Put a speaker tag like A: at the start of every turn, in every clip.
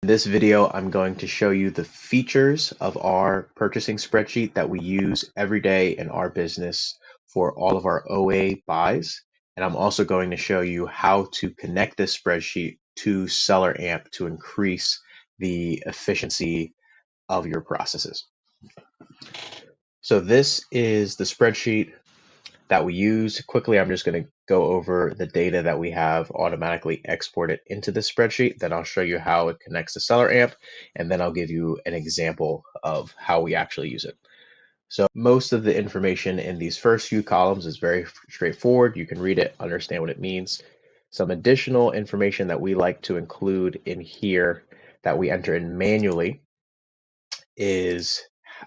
A: In this video, I'm going to show you the features of our purchasing spreadsheet that we use every day in our business for all of our OA buys. And I'm also going to show you how to connect this spreadsheet to Seller Amp to increase the efficiency of your processes. So this is the spreadsheet that we use. Quickly, I'm just going to go over the data that we have automatically exported into the spreadsheet. Then I'll show you how it connects to Seller Amp, and then I'll give you an example of how we actually use it. So most of the information in these first few columns is very straightforward. You can read it, understand what it means. Some additional information that we like to include in here that we enter in manually is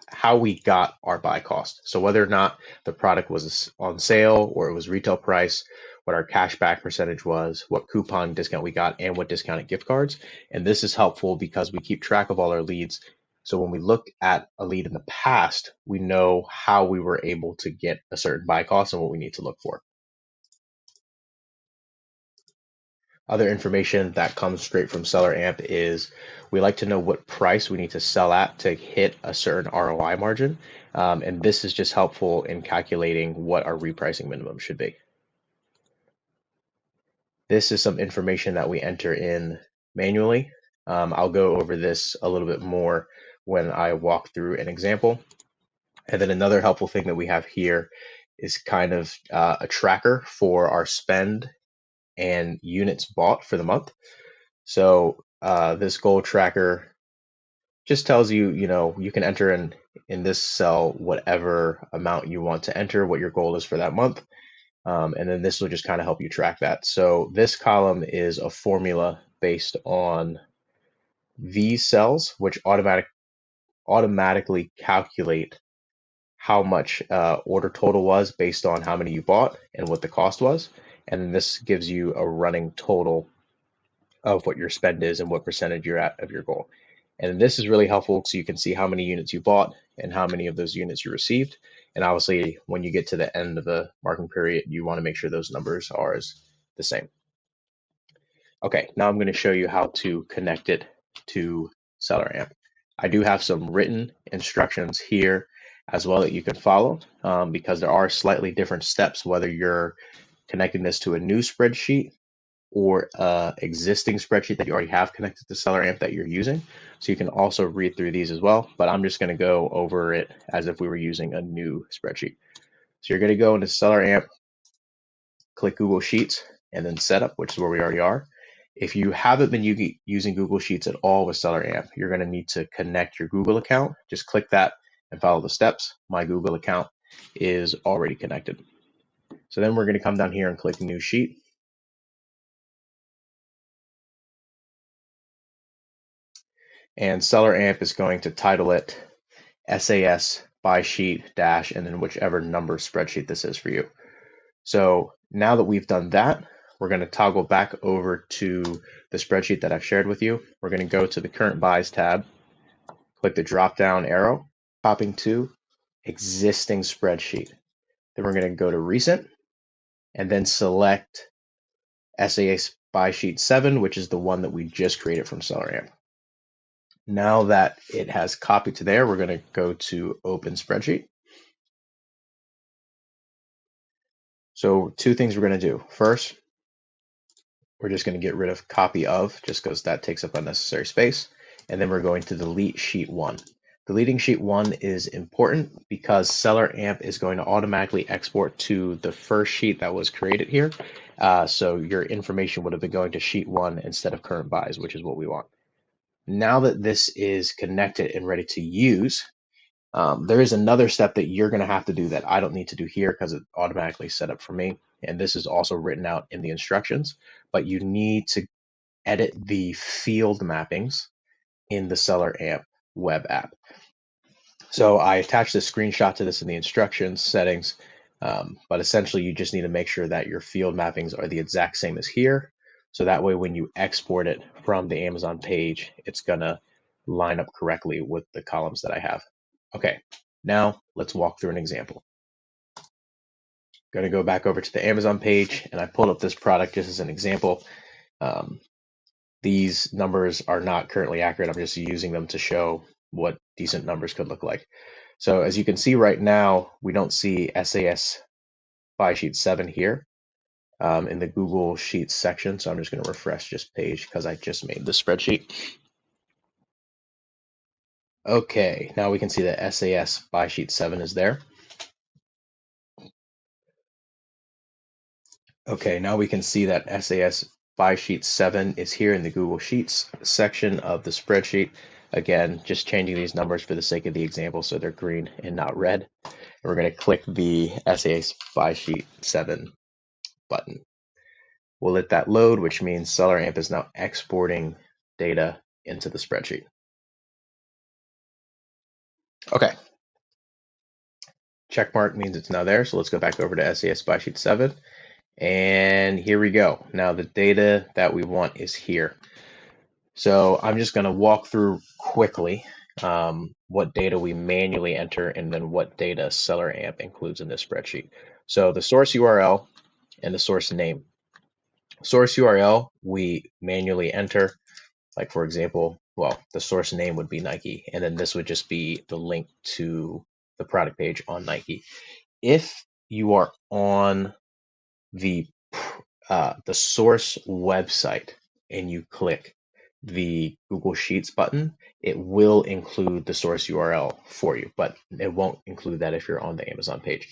A: how we got our buy cost. So whether or not the product was on sale or it was retail price, what our cashback percentage was, what coupon discount we got, and what discounted gift cards. And this is helpful because we keep track of all our leads. So when we look at a lead in the past, we know how we were able to get a certain buy cost and what we need to look for. Other information that comes straight from Seller Amp is we like to know what price we need to sell at to hit a certain ROI margin. And this is just helpful in calculating what our repricing minimum should be. This is some information that we enter in manually. I'll go over this a little bit more when I walk through an example. And then another helpful thing that we have here is kind of a tracker for our spend and units bought for the month. So this goal tracker just tells you, you can enter in this cell whatever amount you want to enter, what your goal is for that month. And then this will just kind of help you track that. So this column is a formula based on these cells, which automatically calculate how much order total was based on how many you bought and what the cost was. And then this gives you a running total of what your spend is and what percentage you're at of your goal. And this is really helpful so you can see how many units you bought and how many of those units you received. And obviously, when you get to the end of the marking period, you want to make sure those numbers are the same. Okay, now I'm going to show you how to connect it to Seller Amp. I do have some written instructions here as well that you can follow because there are slightly different steps whether you're connecting this to a new spreadsheet or existing spreadsheet that you already have connected to Seller Amp that you're using. So you can also read through these as well, but I'm just going to go over it as if we were using a new spreadsheet. So you're going to go into Seller Amp, click Google Sheets, and then Setup, which is where we already are. If you haven't been using Google Sheets at all with Seller Amp, you're going to need to connect your Google account. Just click that and follow the steps. My Google account is already connected. So then we're going to come down here and click New Sheet. And Seller Amp is going to title it SAS buy sheet dash and then whichever number spreadsheet this is for you. So now that we've done that, we're going to toggle back over to the spreadsheet that I've shared with you. We're going to go to the current buys tab, click the drop down arrow, popping to existing spreadsheet. Then we're going to go to recent and then select SAS buy sheet 7, which is the one that we just created from Seller Amp. Now that it has copied to there, we're going to go to open spreadsheet. So two things we're going to do. First, we're just going to get rid of copy of just because that takes up unnecessary space. And then we're going to delete sheet 1. Deleting sheet 1 is important because Seller Amp is going to automatically export to the first sheet that was created here. So your information would have been going to sheet 1 instead of current buys, which is what we want. Now that this is connected and ready to use, there is another step that you're going to have to do that I don't need to do here because it's automatically set up for me. And this is also written out in the instructions, but you need to edit the field mappings in the Seller Amp web app. So I attached a screenshot to this in the instructions settings, but essentially you just need to make sure that your field mappings are the exact same as here. So that way when you export it from the Amazon page, it's going to line up correctly with the columns that I have. Okay, now let's walk through an example. Going to go back over to the Amazon page, and I pulled up this product just as an example. these numbers are not currently accurate. I'm just using them to show what decent numbers could look like. So as you can see right now, we don't see SAS buy sheet 7 here in the Google Sheets section. So I'm just going to refresh this page because I just made the spreadsheet. Okay, now we can see that SAS buy sheet 7 is there. Okay, now we can see that SAS buy sheet 7 is here in the Google Sheets section of the spreadsheet. Again, just changing these numbers for the sake of the example so they're green and not red. And we're going to click the SAS buy sheet 7 button. We'll let that load, which means SellerAmp is now exporting data into the spreadsheet. Okay. Check mark means it's now there. So let's go back over to SAS buy sheet 7. And here we go. Now the data that we want is here. So I'm just going to walk through quickly what data we manually enter and then what data SellerAmp includes in this spreadsheet. So the source URL and the source name. Source URL we manually enter, like for example, well, the source name would be Nike, and then this would just be the link to the product page on Nike. If you are on the source website and you click the Google Sheets button, it will include the source URL for you, but it won't include that if you're on the Amazon page.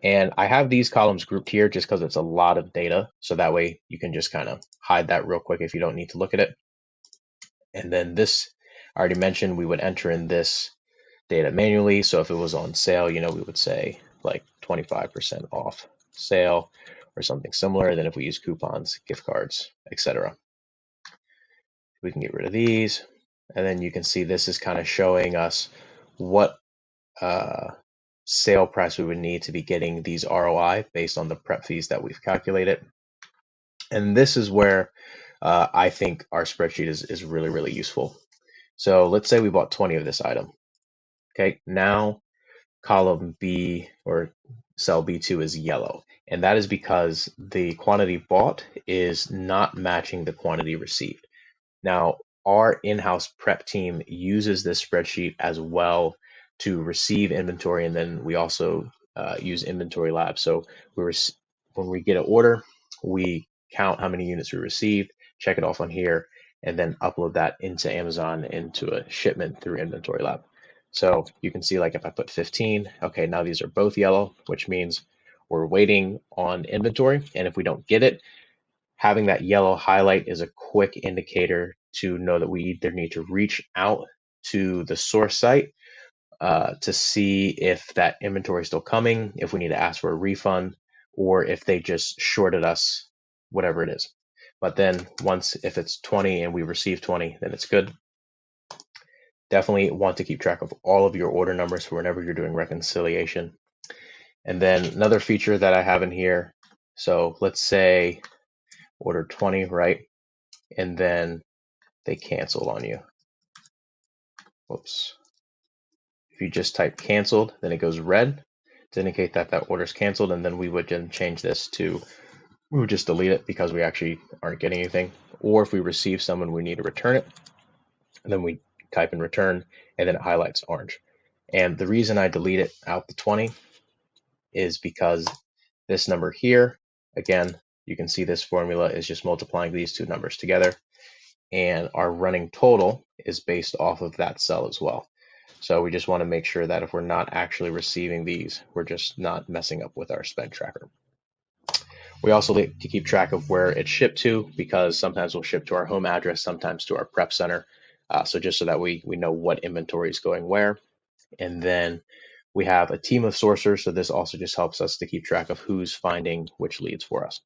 A: And I have these columns grouped here just because it's a lot of data. So that way you can just kind of hide that real quick if you don't need to look at it. And then this, I already mentioned, we would enter in this data manually. So if it was on sale, we would say like 25% off sale or something similar. Then if we use coupons, gift cards, etc. We can get rid of these. And then you can see this is kind of showing us what sale price we would need to be getting these ROI based on the prep fees that we've calculated. And this is where I think our spreadsheet is really, really useful. So let's say we bought 20 of this item. Okay, now column B or cell B2 is yellow. And that is because the quantity bought is not matching the quantity received. Now, our in-house prep team uses this spreadsheet as well to receive inventory, and then we also use Inventory Lab. So when we get an order, we count how many units we received, check it off on here, and then upload that into Amazon into a shipment through Inventory Lab. So you can see, like if I put 15, okay, now these are both yellow, which means we're waiting on inventory. And if we don't get it, having that yellow highlight is a quick indicator to know that we either need to reach out to the source site to see if that inventory is still coming, if we need to ask for a refund, or if they just shorted us, whatever it is. But then if it's 20 and we receive 20, then it's good. Definitely want to keep track of all of your order numbers for whenever you're doing reconciliation. And then another feature that I have in here, so let's say order 20, right? And then they cancel on you. Whoops. If you just type canceled, then it goes red to indicate that that order is canceled. And then we would then change this to, we would just delete it because we actually aren't getting anything. Or if we receive someone, we need to return it. And then we type in return, and then it highlights orange. And the reason I delete it out the 20 is because this number here, again, you can see this formula is just multiplying these two numbers together. And our running total is based off of that cell as well. So we just want to make sure that if we're not actually receiving these, we're just not messing up with our spend tracker. We also like to keep track of where it's shipped to, because sometimes we'll ship to our home address, sometimes to our prep center. So just so that we know what inventory is going where. And then we have a team of sourcers. So this also just helps us to keep track of who's finding which leads for us.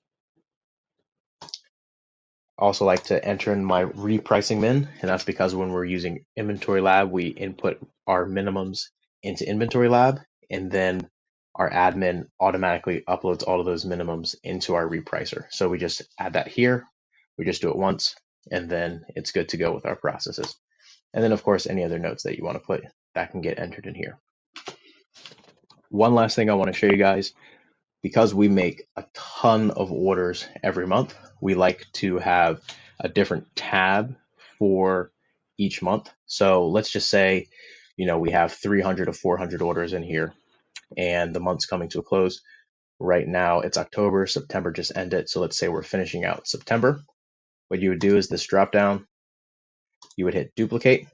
A: I also like to enter in my repricing min, and that's because when we're using Inventory Lab, we input our minimums into Inventory Lab, and then our admin automatically uploads all of those minimums into our repricer. So we just add that here, we just do it once, and then it's good to go with our processes. And then of course, any other notes that you want to put, that can get entered in here. One last thing I want to show you guys, because we make a ton of orders every month, we like to have a different tab for each month. So let's just say, we have 300 to 400 orders in here and the month's coming to a close. Right now it's October, September just ended. So let's say we're finishing out September. What you would do is this drop down, you would hit duplicate.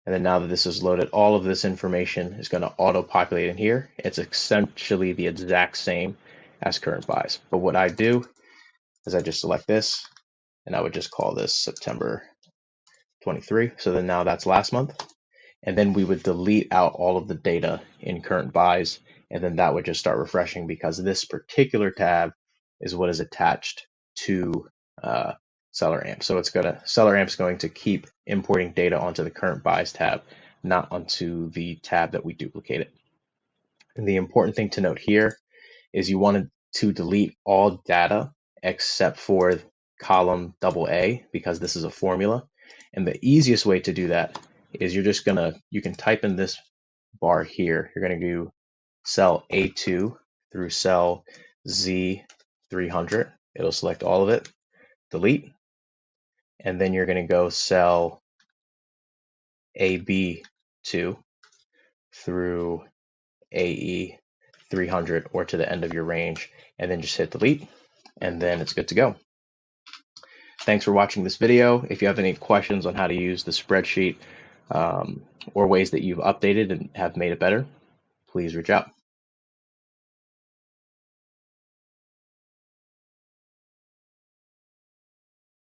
A: And then now that this is loaded, all of this information is going to auto-populate in here. It's essentially the exact same as current buys. But what I do is I just select this, and I would just call this September 23. So then now that's last month. And then we would delete out all of the data in current buys, and then that would just start refreshing because this particular tab is what is attached to Seller Amp. So Seller Amp's going to keep importing data onto the current buys tab, not onto the tab that we duplicated. And the important thing to note here is you wanted to delete all data except for column AA because this is a formula. And the easiest way to do that is you can type in this bar here. You're going to do cell A2 through cell Z300. It'll select all of it, delete, and then you're going to go cell AB2 through AE300 or to the end of your range, and then just hit delete, and then it's good to go. Thanks for watching this video. If you have any questions on how to use the spreadsheet or ways that you've updated and have made it better, please reach out.